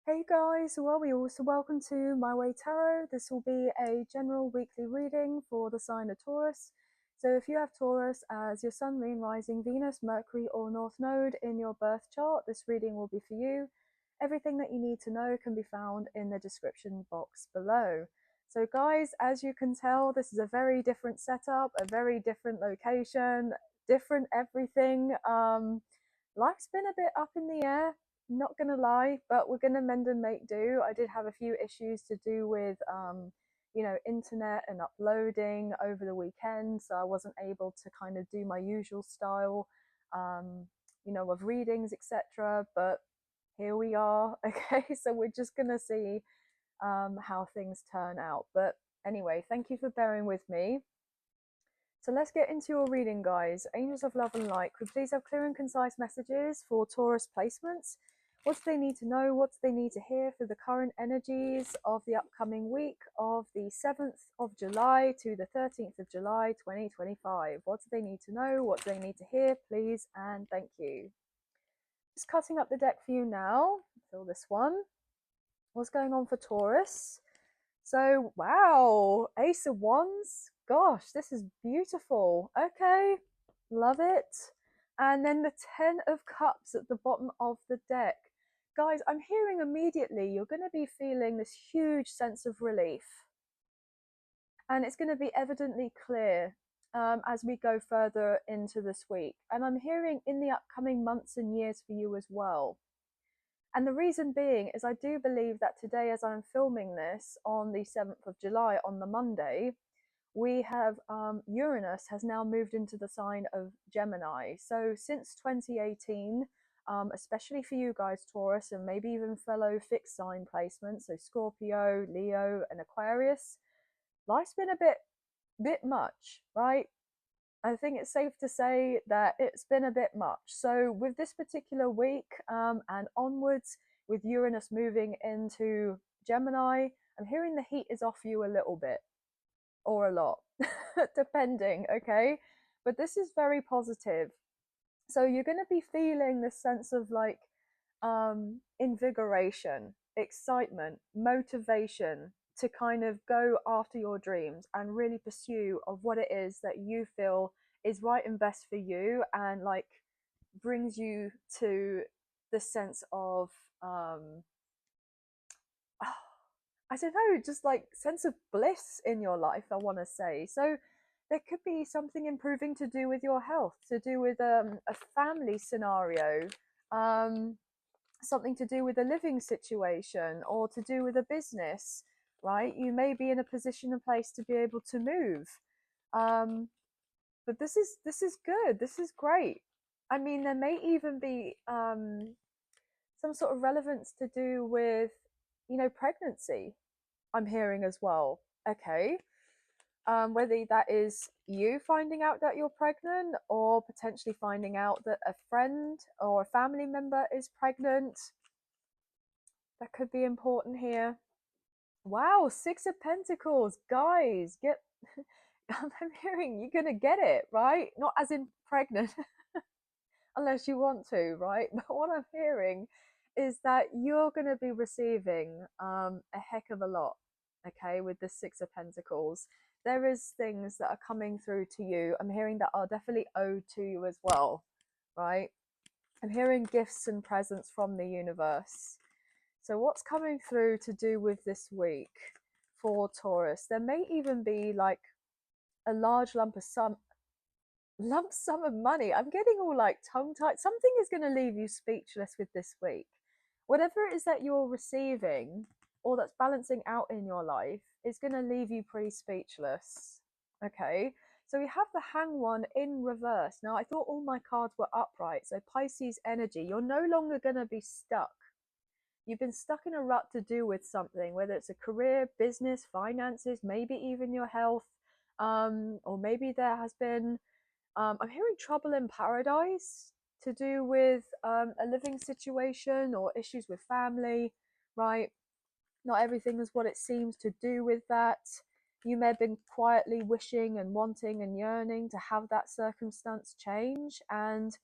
Hey guys, well, we also welcome to My Way Tarot. This will be a general weekly reading for the sign of Taurus. So if you have Taurus as your Sun, Moon, Rising, Venus, Mercury, or North Node in your birth chart, this reading will be for you. Everything that you need to know can be found in the description box below. So guys, as you can tell, this is a very different setup, a very different location, different everything. Life's been a bit up in the air, not gonna lie, but we're gonna mend and make do. I did have a few issues to do with internet and uploading over the weekend, so I wasn't able to kind of do my usual style of readings, etc. But here we are. Okay, so we're just gonna see how things turn out. But anyway, thank you for bearing with me. So let's get into your reading, guys. Angels of love and light, could please have clear and concise messages for Taurus placements? What do they need to know? What do they need to hear for the current energies of the upcoming week of the 7th of July to the 13th of July 2025? What do they need to know? What do they need to hear? Please and thank you. Just cutting up the deck for you now. Fill this one. What's going on for Taurus? So, wow, Ace of Wands. Gosh, this is beautiful. Okay, love it. And then the 10 of Cups at the bottom of the deck. Guys, I'm hearing immediately you're going to be feeling this huge sense of relief. And it's going to be evidently clear as we go further into this week. And I'm hearing in the upcoming months and years for you as well. And the reason being is I do believe that today, as I'm filming this on the 7th of July, on the Monday, we have Uranus has now moved into the sign of Gemini. So since 2018, especially for you guys, Taurus, and maybe even fellow fixed sign placements, so Scorpio, Leo, and Aquarius, life's been a bit much, right? I think it's safe to say that it's been a bit much. So with this particular week and onwards, with Uranus moving into Gemini, I'm hearing the heat is off you a little bit or a lot, depending, okay? But this is very positive. So you're going to be feeling this sense of like invigoration, excitement, motivation to kind of go after your dreams and really pursue of what it is that you feel is right and best for you, and like brings you to the sense of I don't know, just like sense of bliss in your life, I want to say. So there could be something improving to do with your health, to do with a family scenario, um, something to do with a living situation, or to do with a business, right? You may be in a position and place to be able to move. But this is good. This is great. I mean, there may even be some sort of relevance to do with, pregnancy. I'm hearing as well. Okay. Whether that is you finding out that you're pregnant, or potentially finding out that a friend or a family member is pregnant, that could be important here. Wow, Six of Pentacles, guys, get. I'm hearing you're gonna get it, right? Not as in pregnant, unless you want to, right? But what I'm hearing is that you're gonna be receiving a heck of a lot, okay, with the Six of Pentacles. There is things that are coming through to you. I'm hearing that are definitely owed to you as well, right? I'm hearing gifts and presents from the universe. So what's coming through to do with this week for Taurus? There may even be like a large lump sum of money. I'm getting all like tongue tied. Something is going to leave you speechless with this week. Whatever it is that you're receiving or that's balancing out in your life is going to leave you pretty speechless. Okay. So we have the Hang One in reverse. Now, I thought all my cards were upright. So Pisces energy, you're no longer going to be stuck. You've been stuck in a rut to do with something, whether it's a career, business, finances, maybe even your health, or maybe there has been, I'm hearing trouble in paradise to do with a living situation or issues with family, right? Not everything is what it seems to do with that. You may have been quietly wishing and wanting and yearning to have that circumstance change, and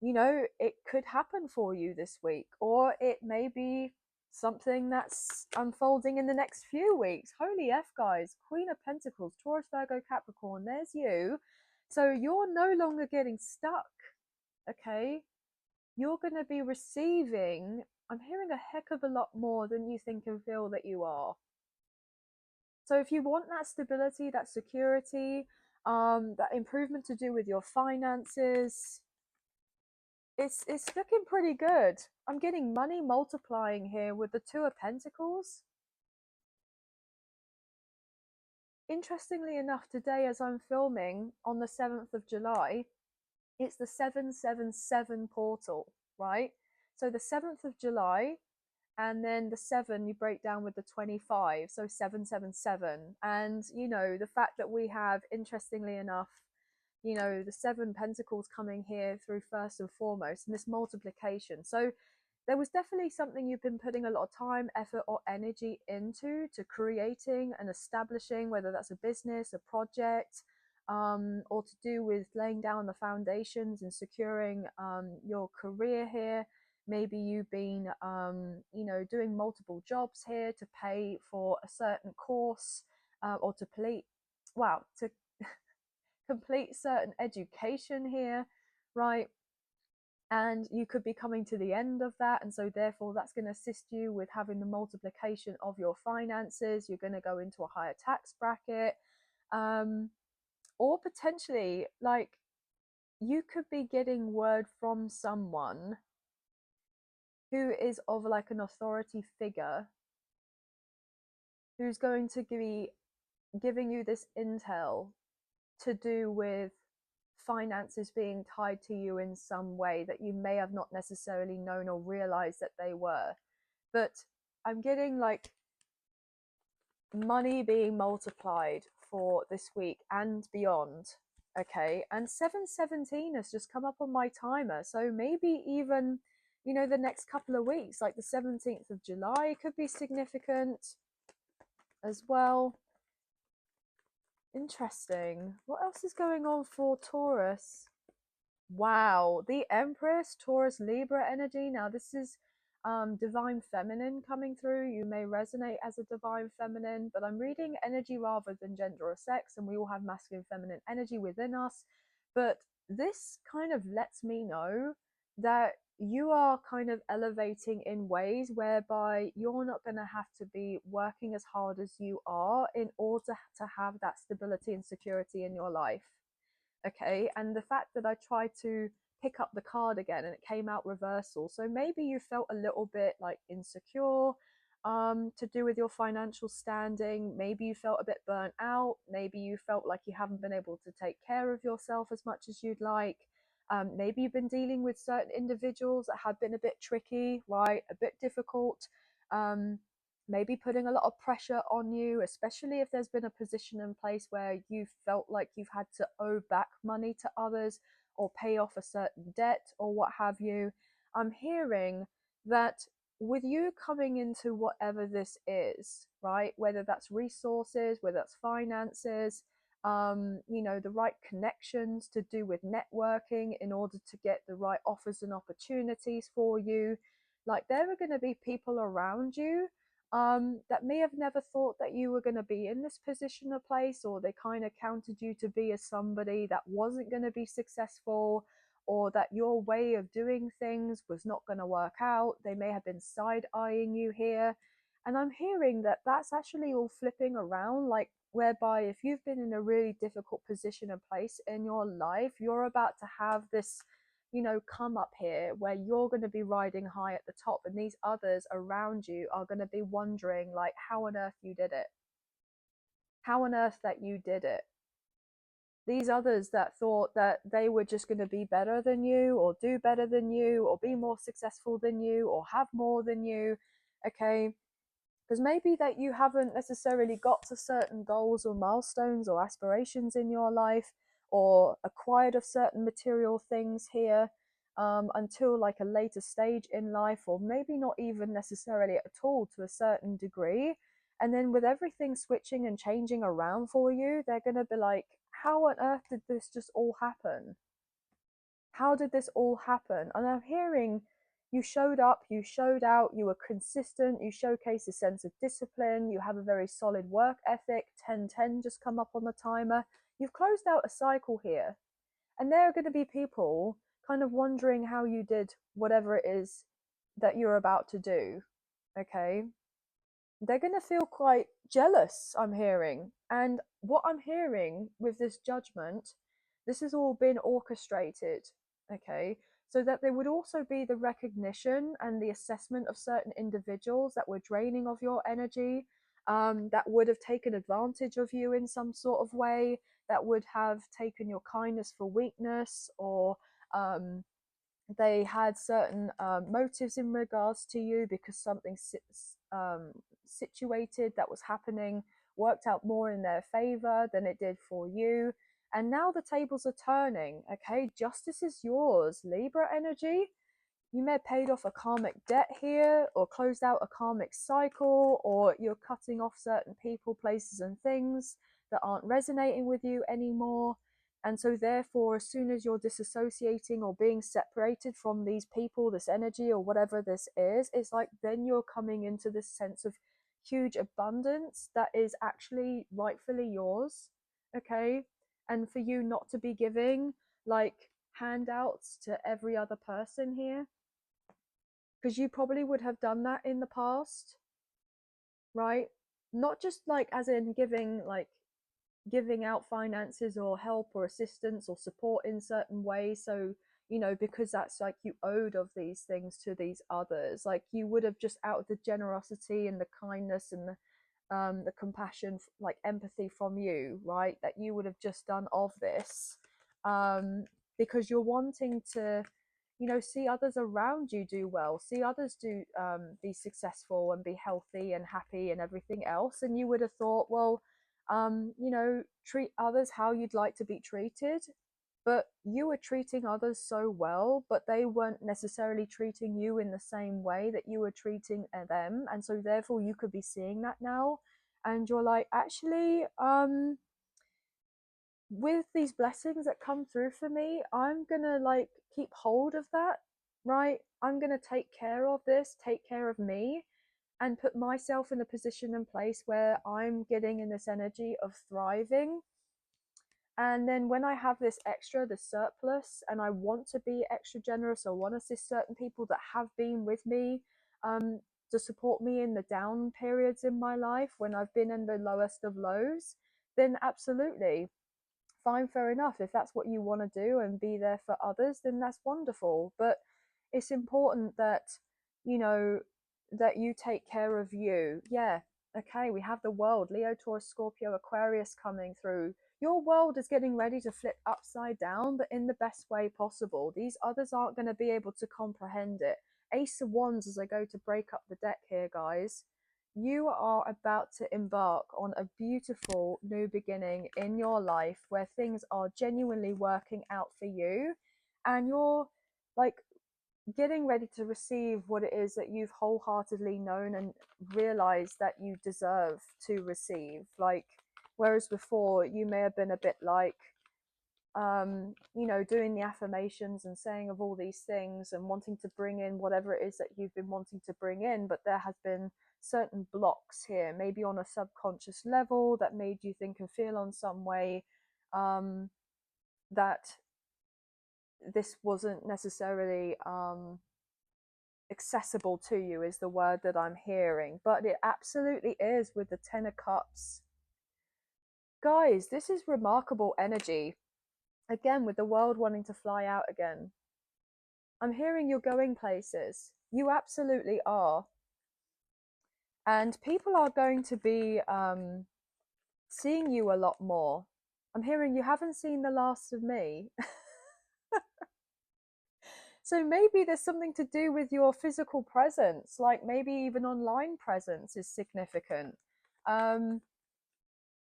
it could happen for you this week, or it may be something that's unfolding in the next few weeks. Holy F, guys. Queen of Pentacles, Taurus, Virgo, Capricorn, there's you. So you're no longer getting stuck, okay? You're going to be receiving, I'm hearing a heck of a lot more than you think and feel that you are. So if you want that stability, that security, that improvement to do with your finances, it's looking pretty good. I'm getting money multiplying here with the Two of Pentacles. Interestingly enough, today as I'm filming on the 7th of July, it's the 777 portal, right? So the 7th of July, and then the 7 you break down with the 25, so 777. And you know, the fact that we have, interestingly enough, you know, the 7 pentacles coming here through first and foremost, and this multiplication. So there was definitely something you've been putting a lot of time, effort, or energy into, to creating and establishing, whether that's a business, a project, or to do with laying down the foundations and securing your career here. Maybe you've been, you know, doing multiple jobs here to pay for a certain course, or to to complete certain education here, right? And you could be coming to the end of that, and so therefore that's going to assist you with having the multiplication of your finances. You're going to go into a higher tax bracket, or potentially, like, you could be getting word from someone who is of like an authority figure, who's going to be giving you this intel to do with finances being tied to you in some way that you may have not necessarily known or realized that they were. But I'm getting like money being multiplied for this week and beyond. Okay, and 717 has just come up on my timer, so maybe even, you know, the next couple of weeks, like the 17th of July could be significant as well. Interesting. What else is going on for Taurus? Wow, the Empress, Taurus, Libra energy. Now this is divine feminine coming through. You may resonate as a divine feminine, but I'm reading energy rather than gender or sex, and we all have masculine, feminine energy within us. But this kind of lets me know that you are kind of elevating in ways whereby you're not going to have to be working as hard as you are in order to have that stability and security in your life. Okay, and the fact that I tried to pick up the card again and it came out reversal, so maybe you felt a little bit like insecure, to do with your financial standing. Maybe you felt a bit burnt out. Maybe you felt like you haven't been able to take care of yourself as much as you'd like. Maybe you've been dealing with certain individuals that have been a bit tricky, right, a bit difficult, maybe putting a lot of pressure on you, especially if there's been a position in place where you felt like you've had to owe back money to others or pay off a certain debt or what have you. I'm hearing that with you coming into whatever this is, right, whether that's resources, whether that's finances, you know, the right connections to do with networking in order to get the right offers and opportunities for you, like there are going to be people around you that may have never thought that you were going to be in this position or place, or they kind of counted you to be as somebody that wasn't going to be successful, or that your way of doing things was not going to work out. They may have been side eyeing you here. And I'm hearing that that's actually all flipping around, like whereby if you've been in a really difficult position and place in your life, you're about to have this, you know, come up here where you're going to be riding high at the top, and these others around you are going to be wondering like how on earth you did it, how on earth that you did it. These others that thought that they were just going to be better than you, or do better than you, or be more successful than you, or have more than you. Okay, because maybe that you haven't necessarily got to certain goals or milestones or aspirations in your life, or acquired of certain material things here, until like a later stage in life, or maybe not even necessarily at all to a certain degree. And then with everything switching and changing around for you, they're going to be like, how on earth did this just all happen? How did this all happen? And I'm hearing you showed up, you showed out, you were consistent, you showcased a sense of discipline, you have a very solid work ethic. 10-10 just come up on the timer. You've closed out a cycle here. And there are going to be people kind of wondering how you did whatever it is that you're about to do. Okay. They're going to feel quite jealous, I'm hearing. And what I'm hearing with this judgment, this has all been orchestrated. Okay. So that there would also be the recognition and the assessment of certain individuals that were draining of your energy, that would have taken advantage of you in some sort of way, that would have taken your kindness for weakness, or they had certain motives in regards to you because something situated that was happening worked out more in their favor than it did for you. And now the tables are turning. Okay, justice is yours, Libra energy. You may have paid off a karmic debt here, or closed out a karmic cycle, or you're cutting off certain people, places, and things that aren't resonating with you anymore. And so, therefore, as soon as you're disassociating or being separated from these people, this energy, or whatever this is, it's like then you're coming into this sense of huge abundance that is actually rightfully yours. Okay. And for you not to be giving like handouts to every other person here, because you probably would have done that in the past, right? Not just like as in giving out finances or help or assistance or support in certain ways, so because that's like you owed of these things to these others, like you would have just out of the generosity and the kindness and the compassion, like empathy from you, right, that you would have just done of this, because you're wanting to see others around you do well, see others do be successful and be healthy and happy and everything else. And you would have thought, well, treat others how you'd like to be treated. But you were treating others so well, but they weren't necessarily treating you in the same way that you were treating them. And so therefore you could be seeing that now. And you're like, actually, with these blessings that come through for me, I'm gonna like keep hold of that, right? I'm gonna take care of this, take care of me, and put myself in a position and place where I'm getting in this energy of thriving. And then when I have this extra, the surplus, and I want to be extra generous, or want to assist certain people that have been with me, to support me in the down periods in my life when I've been in the lowest of lows, then absolutely fine, fair enough. If that's what you want to do and be there for others, then that's wonderful. But it's important that you know that you take care of you. Yeah, okay, we have the world, Leo, Taurus, Scorpio, Aquarius coming through. Your world is getting ready to flip upside down, but in the best way possible. These others aren't going to be able to comprehend it. Ace of Wands as I go to break up the deck here, guys. You are about to embark on a beautiful new beginning in your life where things are genuinely working out for you, and you're like getting ready to receive what it is that you've wholeheartedly known and realized that you deserve to receive. Like, whereas before you may have been a bit like, doing the affirmations and saying of all these things and wanting to bring in whatever it is that you've been wanting to bring in, but there has been certain blocks here, maybe on a subconscious level, that made you think and feel on some way, that this wasn't necessarily accessible to you, is the word that I'm hearing. But it absolutely is with the Ten of Cups. Guys, this is remarkable energy. Again, with the world wanting to fly out again. I'm hearing you're going places. You absolutely are. And people are going to be seeing you a lot more. I'm hearing you haven't seen the last of me. So maybe there's something to do with your physical presence, like maybe even online presence is significant.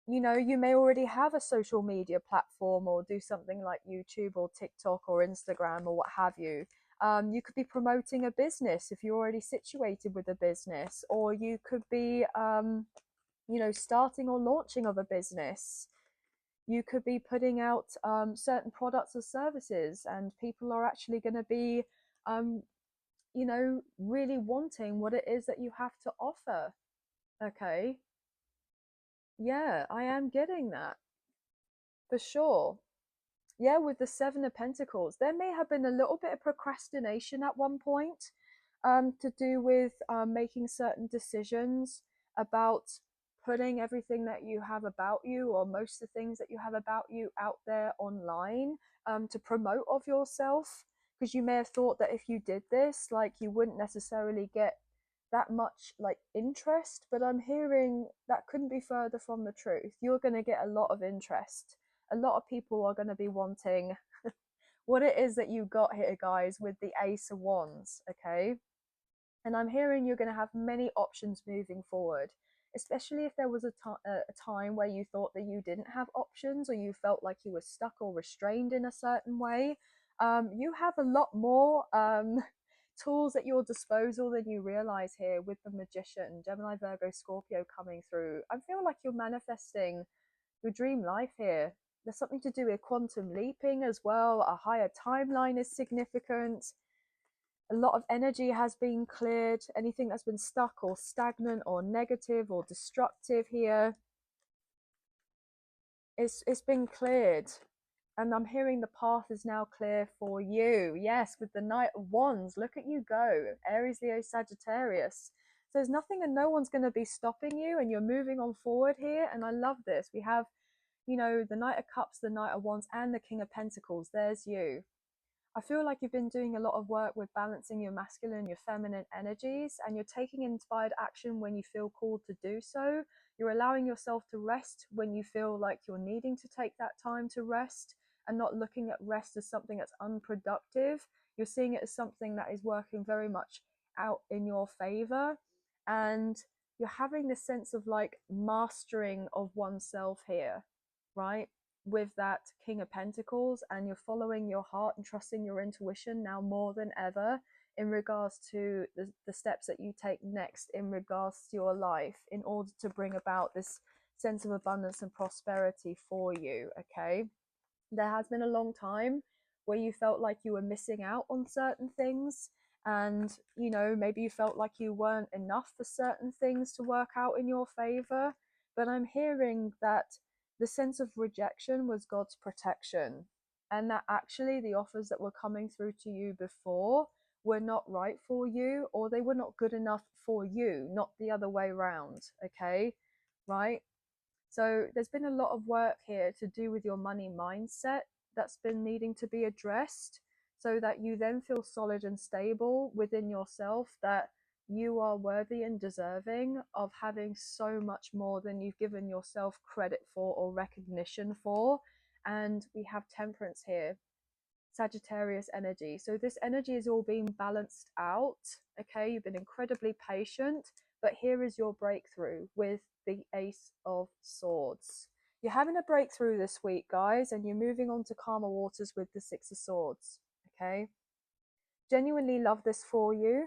You may already have a social media platform, or do something like YouTube or TikTok or Instagram or what have you. You could be promoting a business if you're already situated with a business, or you could be, starting or launching of a business. You could be putting out certain products or services, and people are actually going to be, you know, really wanting what it is that you have to offer. Okay. Yeah, I am getting that for sure. Yeah, with the Seven of Pentacles, there may have been a little bit of procrastination at one point, to do with making certain decisions about putting everything that you have about you, or most of the things that you have about you, out there online, to promote of yourself. Because you may have thought that if you did this, like, you wouldn't necessarily get that much like interest, but I'm hearing that couldn't be further from the truth. You're going to get a lot of interest. A lot of people are going to be wanting what it is that you got here, guys, with the Ace of Wands. Okay. And I'm hearing you're going to have many options moving forward, especially if there was a time where you thought that you didn't have options, or you felt like you were stuck or restrained in a certain way. You have a lot more tools at your disposal than you realize here, with the Magician, Gemini, Virgo, Scorpio coming through. I feel like you're manifesting your dream life here. There's something to do with quantum leaping as well. A higher timeline is significant. A lot of energy has been cleared. Anything that's been stuck or stagnant or negative or destructive here, it's been cleared. And I'm hearing the path is now clear for you. Yes, with the Knight of Wands. Look at you go. Aries, Leo, Sagittarius. So there's nothing and no one's going to be stopping you, and you're moving on forward here. And I love this. We have, you know, the Knight of Cups, the Knight of Wands, and the King of Pentacles. There's you. I feel like you've been doing a lot of work with balancing your masculine and your feminine energies, and you're taking inspired action when you feel called to do so. You're allowing yourself to rest when you feel like you're needing to take that time to rest, and not looking at rest as something that's unproductive. You're seeing it as something that is working very much out in your favor, and you're having this sense of like mastering of oneself here, right? With that King of Pentacles, and you're following your heart and trusting your intuition now more than ever, in regards to the steps that you take next in regards to your life, in order to bring about this sense of abundance and prosperity for you. Okay, there has been a long time where you felt like you were missing out on certain things, and you know, maybe you felt like you weren't enough for certain things to work out in your favor. But I'm hearing that the sense of rejection was God's protection, and that actually the offers that were coming through to you before were not right for you, or they were not good enough for you, not the other way around. Okay, right? So there's been a lot of work here to do with your money mindset that's been needing to be addressed, so that you then feel solid and stable within yourself, that you are worthy and deserving of having so much more than you've given yourself credit for or recognition for. And we have Temperance here, Sagittarius energy. So this energy is all being balanced out. Okay, you've been incredibly patient, but here is your breakthrough with the Ace of Swords. You're having a breakthrough this week, guys, and you're moving on to calmer waters with the Six of Swords. Okay, genuinely love this for you.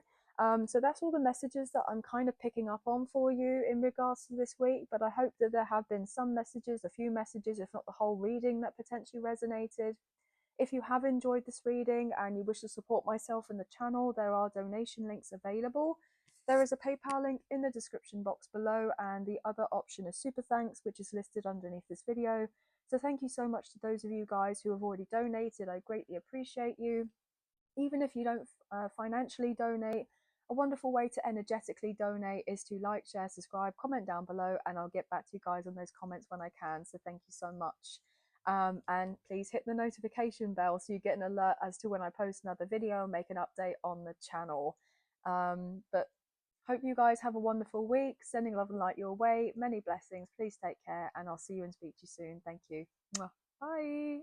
So that's all the messages that I'm kind of picking up on for you in regards to this week, but I hope that there have been some messages, a few messages, if not the whole reading, that potentially resonated. If you have enjoyed this reading and you wish to support myself and the channel, there are donation links available. There is a PayPal link in the description box below, and the other option is Super Thanks, which is listed underneath this video. So thank you so much to those of you guys who have already donated. I greatly appreciate you. Even if you don't financially donate, a wonderful way to energetically donate is to like, share, subscribe, comment down below, and I'll get back to you guys on those comments when I can. So thank you so much. And please hit the notification bell so you get an alert as to when I post another video and make an update on the channel. But hope you guys have a wonderful week. Sending love and light your way. Many blessings. Please take care, and I'll see you and speak to you soon. Thank you. Bye.